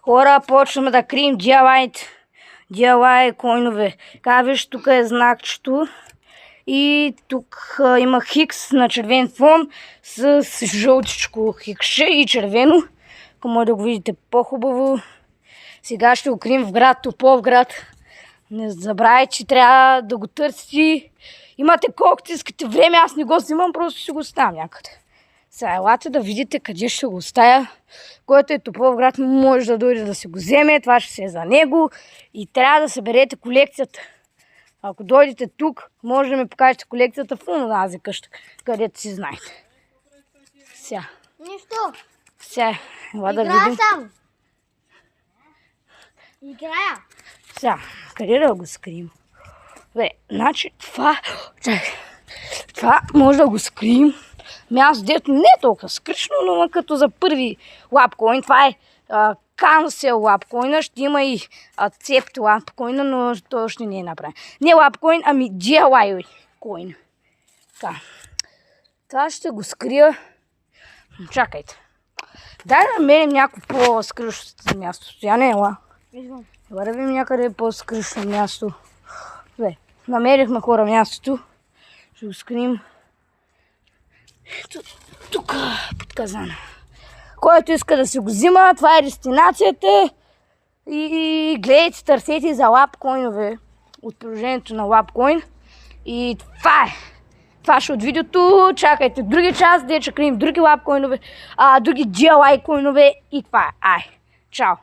Хора, почваме да крием DIY коинове. Виж, тук е знакчето. И тук има хикс на червен фон с жълтичко хикше и червено. Ако може да го видите по-хубаво. Сега ще го крием в град Тополовград. Не забравяйте, че трябва да го търсите. Имате колкото искате време, аз не го снимам, просто ще го оставям някъде. Сега елате да видите къде ще го оставя. Който е Тополовград, може да дойде да се го вземе, това ще се е за него. И трябва да съберете колекцията. Ако дойдете тук, може да ми покажете колекцията в онази къща, където си знаете. Сега. Нищо. Сега, ела да видим. Съм. Играя. Сега, къде да го скрием? Бе, значи това може да го скрием. Място, дето не е толкова скришно, но като за първи лапкоин, това е канцел лапкоина, ще има и цепт лапкоина, но той още не е направен. Не лапкоин, ами DIY коин. Така. Това ще го скрия. Чакайте. Дай да намерим някакво по-скришно място. Стояне, ела. Ела да видим някъде по-скришно място. Бе, намерихме хора мястото. Ще го скрием. Тук под казана. Който иска да си го взима, това е дестинацията. И гледайте, търсете за лапкоинове от приложението на лапкоин. И това е. Това ще от видеото. Чакайте други част, де ще крием други лапкоинове, други DIY коинове и това е. Ай, чао!